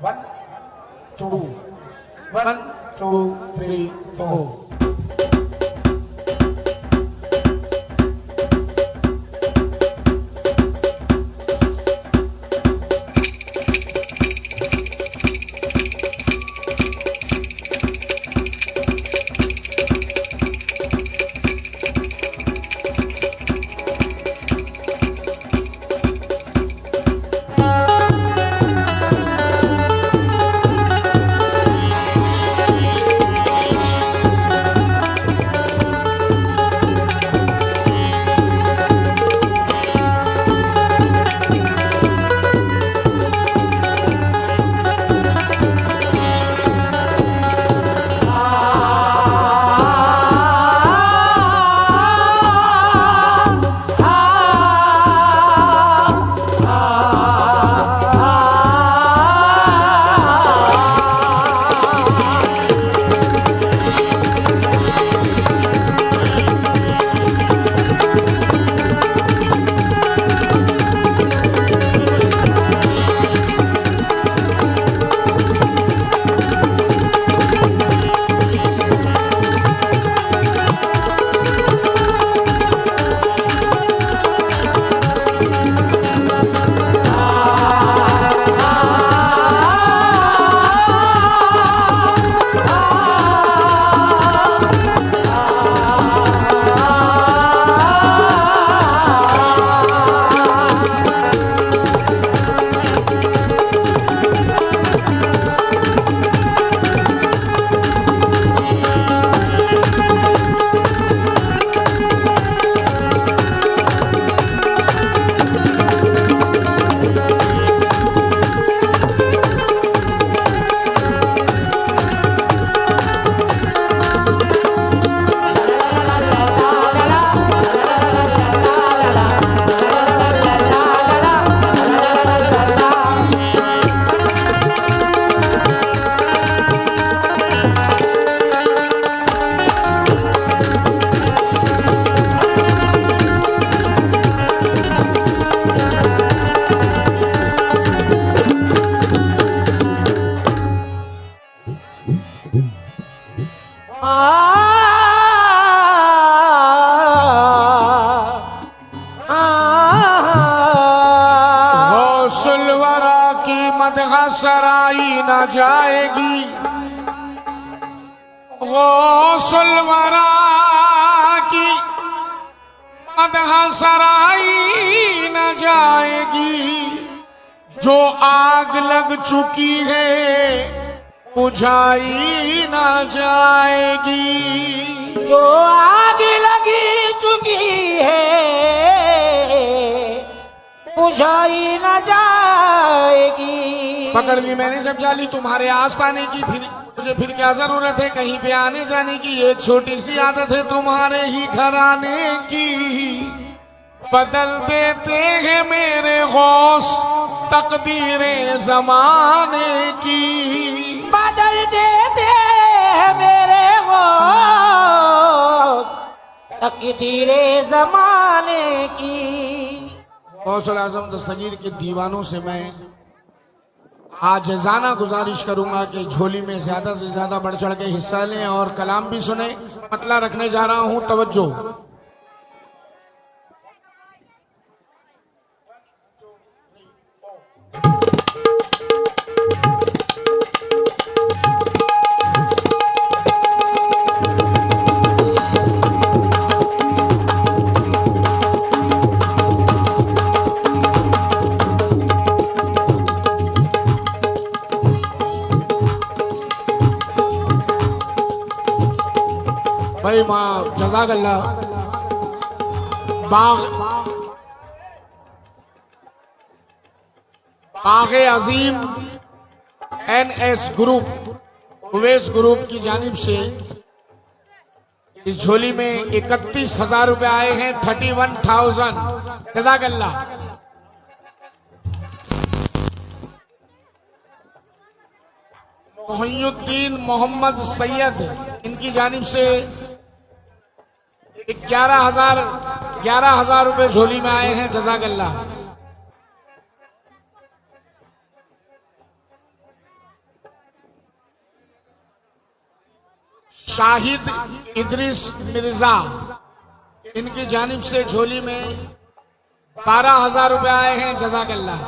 1 2 1 2 3 4 गौसुलवरा की मदह सराई न जाएगी, गौसुलवरा की मदह सराई न जाएगी। जो आग लग चुकी है बुझाई न जाएगी, जो आग लगी चुकी है बुझाई न जाएगी। पकड़ ली मैंने जब जाली तुम्हारे आस्थाने की, फिर क्या जरूरत है कहीं पे आने जाने की। ये छोटी सी आदत है तुम्हारे ही घर आने की। बदल देते हैं मेरे गौस तकदीरें जमाने की, बदल देते हैं मेरे गौस तकदीरें जमाने की। गौसुल आजम दस्तगीर के दीवानों से मैं आजिज़ाना गुजारिश करूंगा कि झोली में ज्यादा से ज्यादा बढ़ चढ़ के हिस्सा लें और कलाम भी सुने। मतला रखने जा रहा हूं, तवज्जो। भाई माँ जज़ाकल्लाह। बाग़े अजीम NS ग्रुप, उवैस ग्रुप की जानिब से इस झोली में 31,000 रुपए आए हैं। 31,000 जज़ाकल्लाह। मोहियुद्दीन मोहम्मद सैयद, इनकी जानिब से 11,000 रुपए झोली में आए हैं। जज़ाकल्लाह। शाहिद इदरीस मिर्जा, इनकी जानिब से झोली में 12,000 रुपए आए हैं। जज़ाकल्लाह।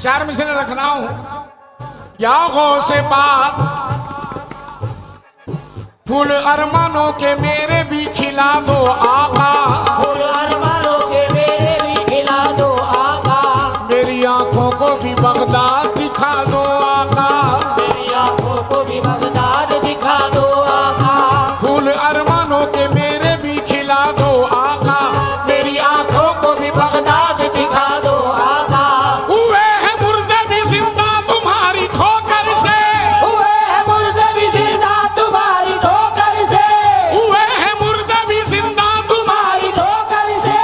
चार मिसरें रखना हूं। या गौसे पाक फूल अरमानों के मेरे भी खिला दो आका, फूल अरमानों के मेरे भी खिला दो आका, मेरी आंखों को भी बगदाद दिखा दो आका, मेरी आंखों को भी बगदाद दिखा दो आका, फूल अरमानों के मेरे भी खिला दो आका, मेरी आंखों को भी बगदाद दिखा दो आका। हुए हैं मुर्दे भी जिंदा तुम्हारी ठोकर से, हुए हैं मुर्दे भी जिंदा तुम्हारी ठोकर से, हुए हैं मुर्दे भी जिंदा तुम्हारी ठोकर से,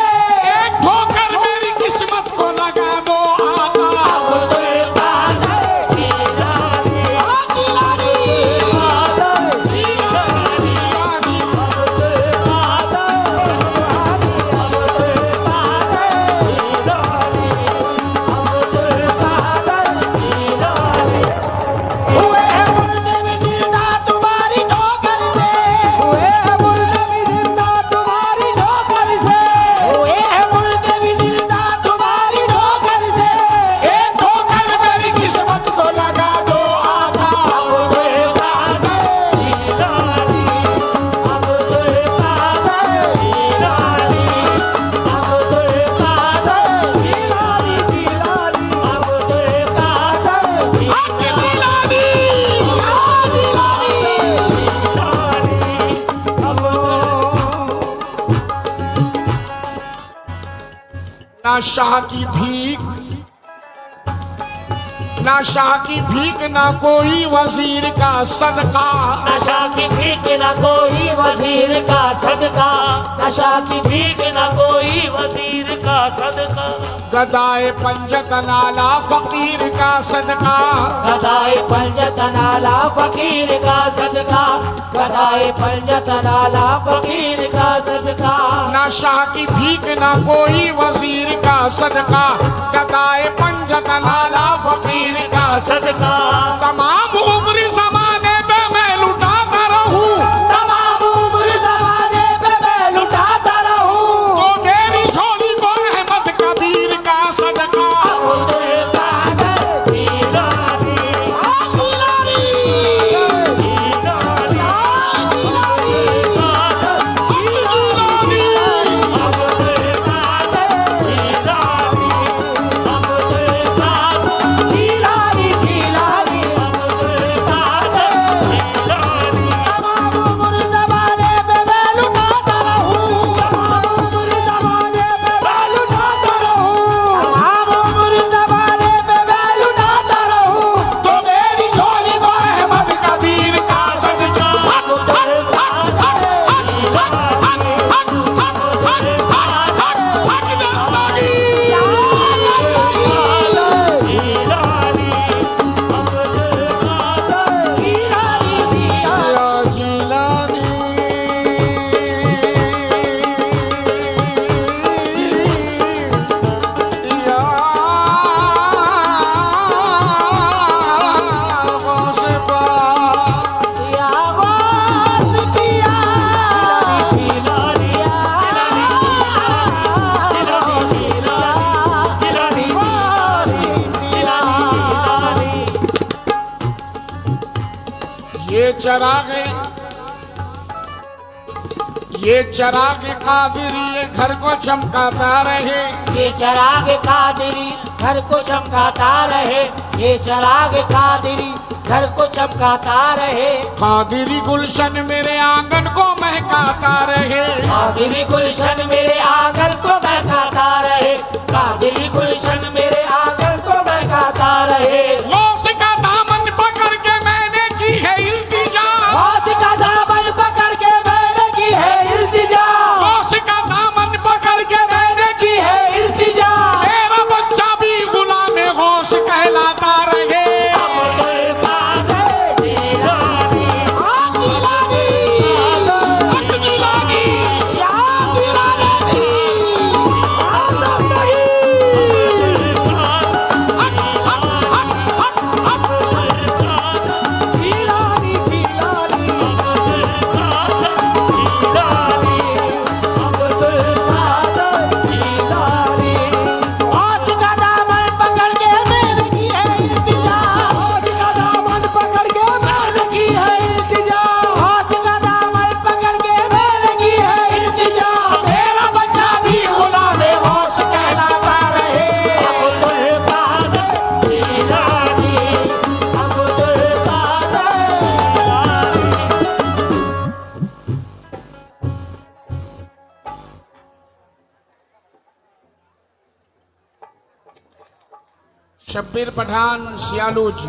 एक ठोकर मेरी किस्मत को लगा दो आका। अब्दुल कादर जिलानी, जिलानी, जिलानी, अब्दुल कादर जिलानी, अब्दुल कादर जिलानी, अब्दुल कादर जिलानी। हुए हैं मुर्दे भी जिंदा तुम्हारी ठोकर से, हुए हैं मुर्दे भी जिंदा तुम्हारी ठोकर से, हुए हैं मुर्दे भी जिंदा तुम्हारी ठोकर से, एक ठोकर मेरी किस्मत को लगा दो आका। अब्दुल कादर जिलानी, अब्दुल कादर जिलानी, अब्दुल कादर जिलानी, जिलानी, अब्दुल कादर जिलानी, ना शाह की भीख, ना शाह की भीख, ना कोई वजीर का सदका, नशा की भीख न कोई वजीर का सदका, नशा की भीख न कोई वजीर का सदका, गदाए पंजत नाला फकीर का सदका, गदाए पंजत नाला फकीर का सदका, गदाए पंजत नाला फकीर का सदका, ना शाह की भीख, ना कोई वजीर का सदका, गदाए पंजत नाला फकीर का सदका, तमाम उम्र जमाने पे मैं लुटाता रहूं, तमाम उम्र जमाने पे मैं लुटाता रहूं, तो मेरी झोली को अहमद कबीर का सदका। अब्दुल कादर जिलानी, जिलानी, जिलानी, अब्दुल कादर जिलानी, अब्दुल कादर जिलानी, जिलानी, अब्दुल कादर ये चराग कादिरी ये घर को चमकाता रहे। ये चराग कादिरी घर को चमकाता रहे। ये चराग कादिरी घर को चमकाता रहे। कादिरी गुलशन मेरे आंगन को महकाता रहे। कादिरी गुलशन मेरे आंगन को महकाता रहे। कादिरी गुलशन मेरे आंगन को महकाता रहे। गौस का दामन पकड़ के मैंने की है इल्तिजा। गौस का दामन पकड़ के मैंने की है इल्तिजा। गौस का दामन पकड़ के मैंने की है इल्तिजा। मेरा बच्चा भी गुलाम गौस कहलाता रहे। शब्बीर पठान सियालूज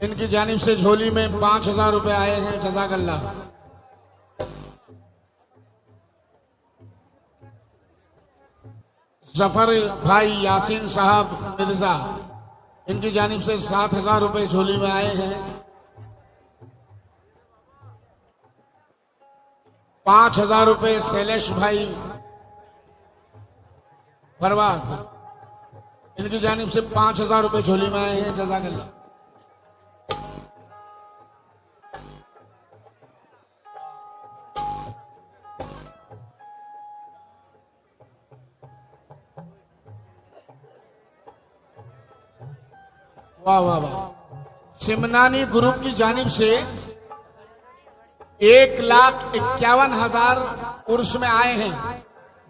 इनकी जानिब से झोली में 5000 रुपए आए हैं। जज़ाकल्लाह। जफर भाई यासीन साहब मिर्जा इनकी जानिब से 7000 रुपए झोली में आए हैं। 5000 रुपए शैलेश भाई परवार इनकी जानिब से 5000 रुपए झोली में आए हैं। जज़ाकल्लाह। वाह वाह वाह। सिमनानी ग्रुप की जानिब से 1,51,000 उर्स में आए हैं,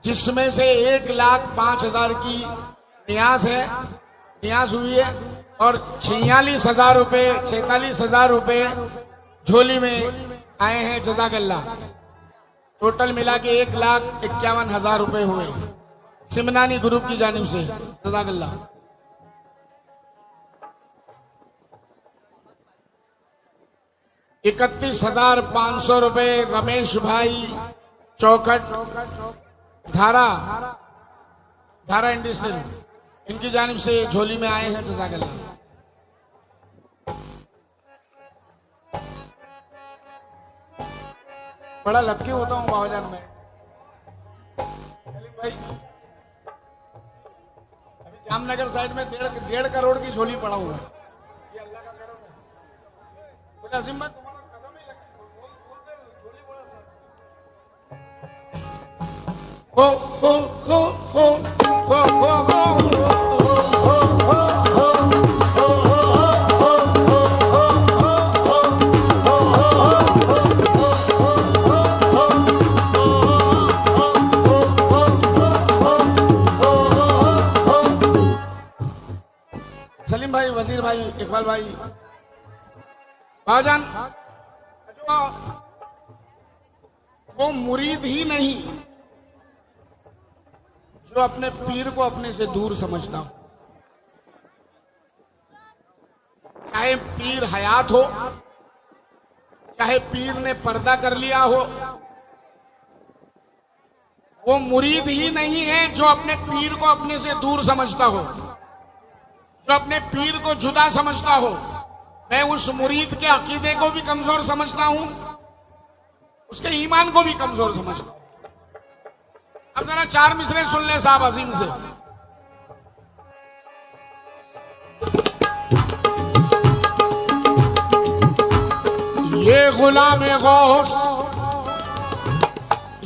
जिसमें से 1,05,000 की नियाज है, नियाज हुई है और 46,000 रुपए 46,000 रुपए झोली में आए हैं। जज़ाकल्लाह। टोटल मिला के 1,51,000 रुपए हुए सिमनानी ग्रुप की जानिब से। जज़ाकल्लाह। ₹31,500 रुपए रमेश भाई चौखट धारा इंडस्ट्री इनकी जानिब से झोली में आए हैं। जज़ाकल्लाह। बड़ा लक्की होता हूँ बाबाजान में। सलीम भाई अभी जामनगर साइड में 1.5 करोड़ की झोली पड़ा हुआ है। ये अल्लाह का करम है। बोले अजीम भाई तुम्हारा कदम ही लगती झोली बड़ा सलीम भाई, वजीर भाई, इकबाल भाई, भाईजान वो मुरीद ही नहीं जो अपने पीर को अपने से दूर समझता हो। चाहे पीर हयात हो, चाहे पीर ने पर्दा कर लिया हो, वो मुरीद ही नहीं है जो अपने पीर को अपने से दूर समझता हो, जो अपने पीर को जुदा समझता हो। मैं उस मुरीद के अकीदे को भी कमजोर समझता हूं, उसके ईमान को भी कमजोर समझता हूं। अब जरा 4 मिसरे सुन ले साहब अजीम से। ये गुलाम गौस,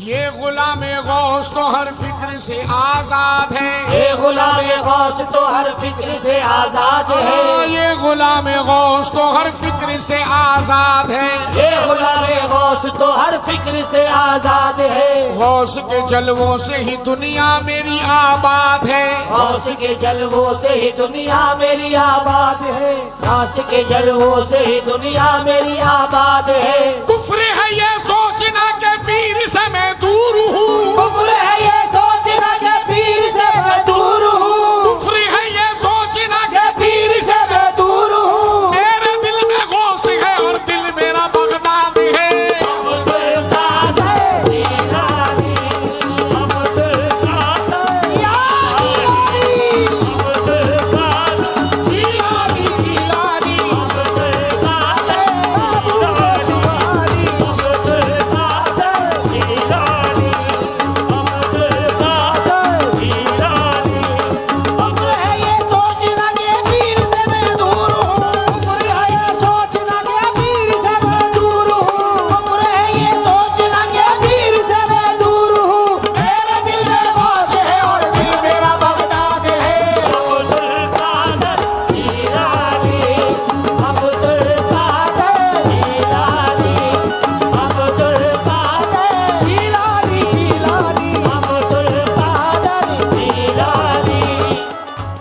ये गुलाम गौस तो हर फिक्र से आजाद है। ये गुलाम गौस तो हर फिक्र से आजाद है। ये गुलाम गौस तो हर फिक्र से आजाद है। ये गुलाम गौस तो हर फिक्र से आजाद है। गौस के जलवों से ही दुनिया मेरी आबाद है। गौस के जलवों से ही दुनिया मेरी आबाद है। गौस के जलवों से ही दुनिया मेरी आबाद है। कुफ्र है ये सोचना के पीर से मैं दूर हूँ। कुफ्र है ये सोचना के पीर से मैं दूर हूँ। कुफ्र है ये सोचना के पीर से मैं दूर हूँ। मेरे दिल में गौस है और दिल मेरा बगदाद है।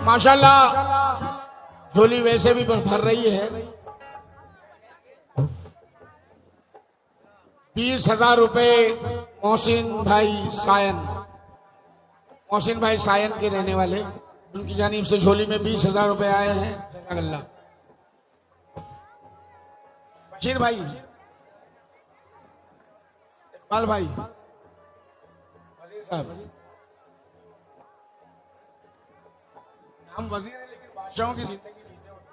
माशाल्लाह झोली वैसे भी भर रही है। 20,000 रुपए मोहसिन भाई सायन के रहने वाले, उनकी जानिब से झोली में 20,000 रुपए आए हैं। जज़ाकल्लाह। बशीर भाई, इकबाल भाई, वजीर साहब, हम वजीर हैं लेकिन बादशाहों की जिंदगी जीते होते।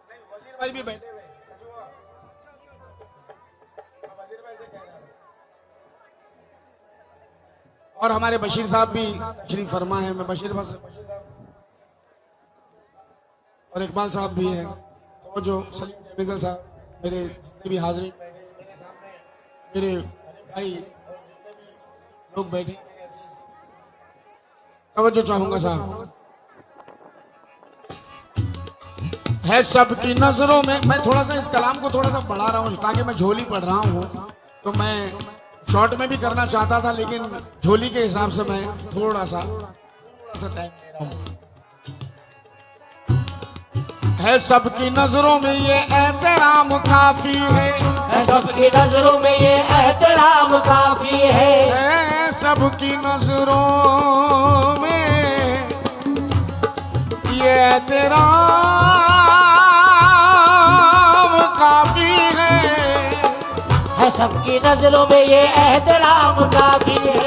नहीं, वजीर भाई भी बैठे हुए हैं। वजीर भाई से कह रहा हूं। और हमारे बशीर साहब भी तशरीफ फरमा है। मैं बशीर साहब और इकबाल साहब भी हैं। तो जो सलीम केमिकल साहब, मेरे जितने भी हाजिरीन बैठे मेरे सामने, मेरे भाई और जितने भी लोग बैठे, तवज्जो चाहूंगा साहब। है सबकी नजरों में, मैं थोड़ा सा इस कलाम को थोड़ा सा बढ़ा रहा हूँ ताकि मैं झोली पढ़ रहा हूँ, तो मैं शॉर्ट में भी करना चाहता था लेकिन झोली के हिसाब से मैं थोड़ा सा टाइम ले रहा हूँ। है सबकी नजरों में ये एहतराम काफी है। सबकी नजरों में ये एहतराम काफी है। सबकी नजरों में ये एहतराम काफी है। सबकी नजरों में ये एहतराम काफी है।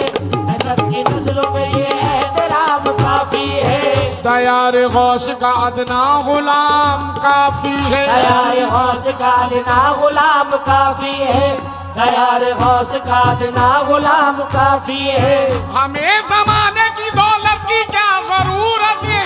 सबकी नजरों में ये एहतराम काफी है। दयार गौस का अदना गुलाम काफी है। दयार गौस का अदना गुलाम काफी है। दयार गौस का अदना गुलाम काफी है। हमें ज़माने की दौलत की क्या जरूरत है।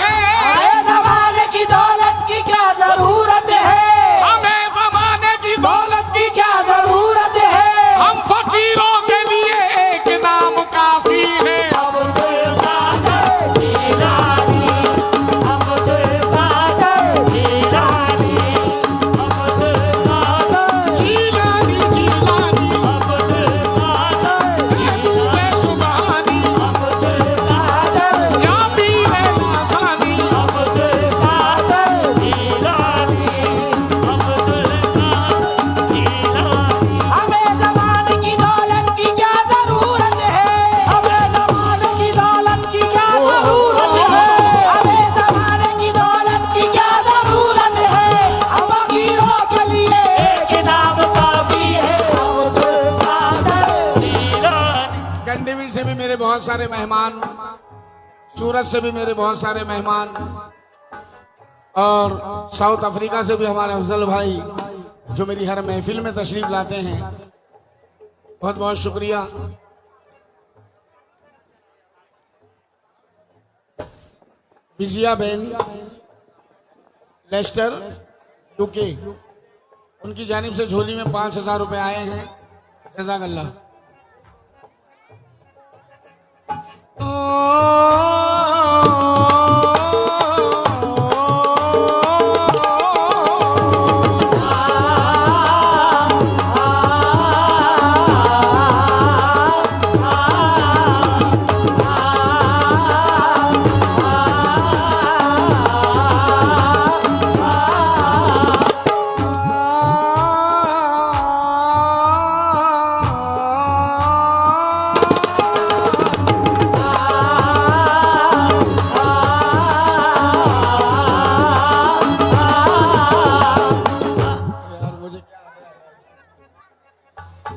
हमें ज़माने की दौलत की क्या जरूरत है। हमें ज़माने की दौलत की क्या जरूरत है। हम फकीरों के लिए एक नाम काफी है। बहुत सारे मेहमान, सूरत से भी मेरे बहुत सारे मेहमान, और साउथ अफ्रीका से भी हमारे अफजल भाई जो मेरी हर महफिल में तशरीफ लाते हैं, बहुत बहुत शुक्रिया। विजिया बहन लेस्टर यूके, उनकी जानिब से झोली में 5,000 रुपए आए हैं। जज़ाकल्लाह।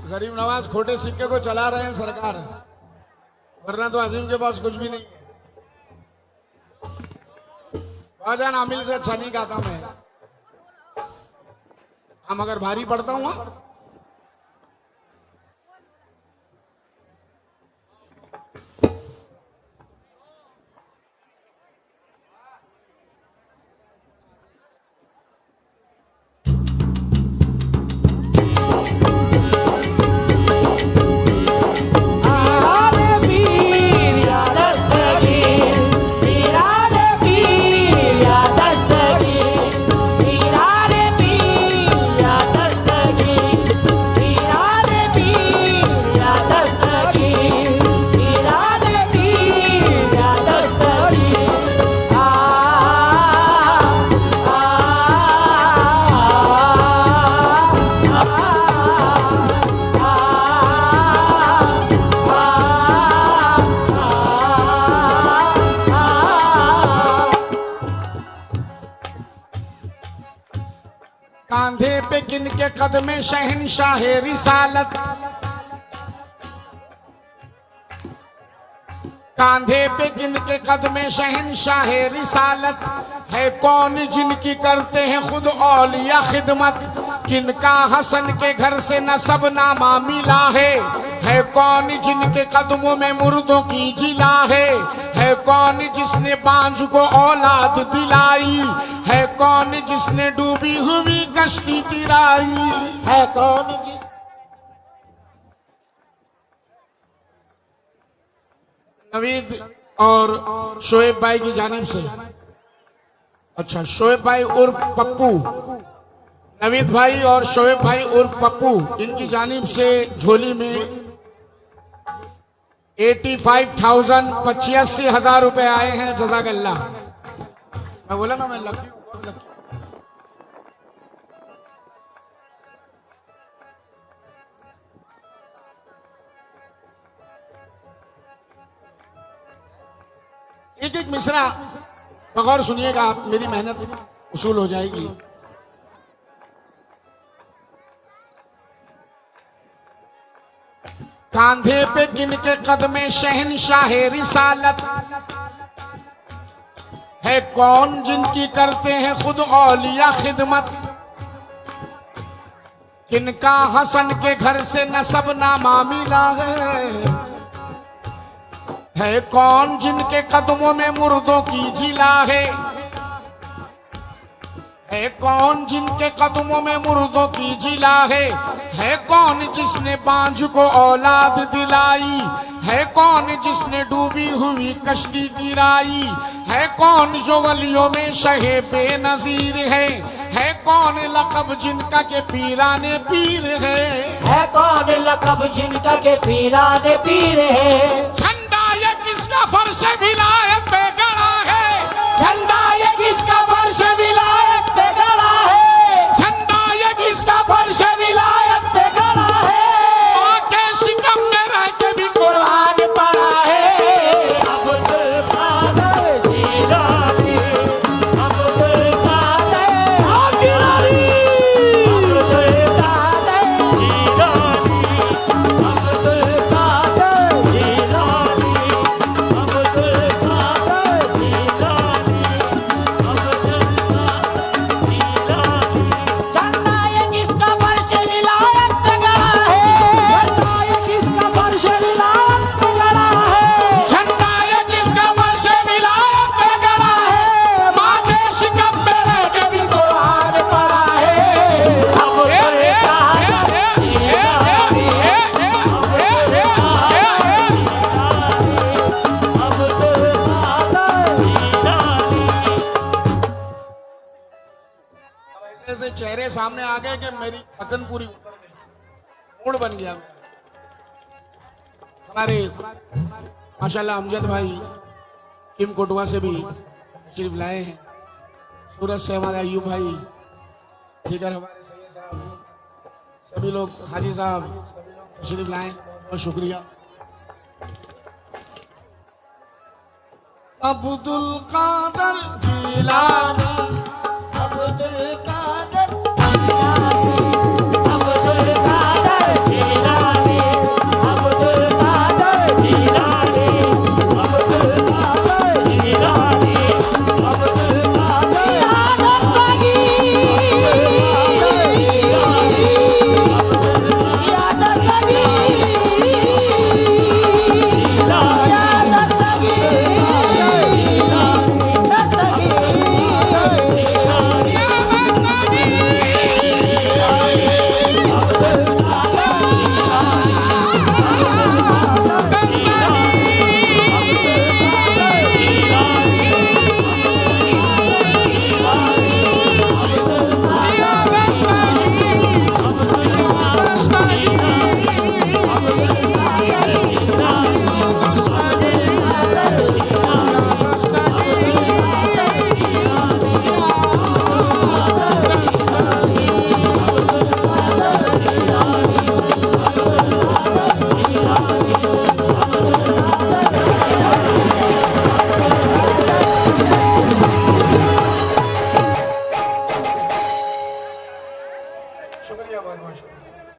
गरीब नवाज खोटे सिक्के को चला रहे हैं सरकार, वरना तो अजीम के पास कुछ भी नहीं है। बाजान आमिल से अच्छा नहीं गाता मैं, हम अगर भारी पड़ता हूँ कांधे पे किनके कदमे शहनशाह रिसालत, कांधे पे किनके कदमे शहनशाह रिसालत, है कौन जिनकी करते हैं खुद औलिया खिदमत, किनका हसन के घर से नसब नामा मिला है कौन जिनके कदमों में मुर्दों की जिला है कौन जिसने बांझ को औलाद दिलाई, है कौन जिसने डूबी हुई कश्ती तिराई, है कौन जिस नवीद और शोएब भाई की जानिब से, अच्छा शोएब भाई उर्फ पप्पू, नवीद भाई और शोएब भाई उर्फ पप्पू, इनकी जानिब से झोली में 85,000 85,000 रुपए आए हैं। जज़ाकल्लाह। मैं बोला ना मैं लकी हूं, बहुत लकी। एक एक मिसरा बगौर सुनिएगा आप, मेरी मेहनत उसूल हो जाएगी। कांधे पे किनके कदमे शहनशाह रिसालत, है कौन जिनकी करते हैं खुद औलिया खिदमत, किनका हसन के घर से नसब नामा मिला है कौन जिनके कदमों में मुर्दों की जिला है कौन जिनके कदमों में मुर्दों की जिला है कौन जिसने बांझ को औलाद दिलाई, है कौन जिसने डूबी हुई कश्ती गिराई, है कौन जो वलियों में शहे बेनजीर है कौन लक़ब जिनका के पीराने पीर है कौन लक़ब जिनका के पीराने पीर है। झंडा ये किसका फर्श विलायत पे गड़ा है, झंडा ये किसका फर्श विलायत पे गड़ा है, झंडा ये किसका फर्श विलायत पे गड़ा है, माँ के शिकम में रह के भी कुरान पढ़ा है। अब्दुल कादिर जिलानी, अब्दुल कादिर जिलानी, अब्दुल कादिर जिलानी, अब्दुल कादिर जिलानी, अब्दुल कादिर ऐसे चेहरे सामने आ गए कि मेरी थकन पूरी उतर गई, मूड बन गया। हमारे माशाल्लाह अमजद भाई किम कोटवा से भी तशरीफ लाए हैं, सूरत से हमारे अयूब भाई, दीगर हमारे सैयद साहब, सभी लोग, हाजी साहब, सभी लोग तशरीफ लाए, बहुत शुक्रिया। अब्दुल कादर जिलानी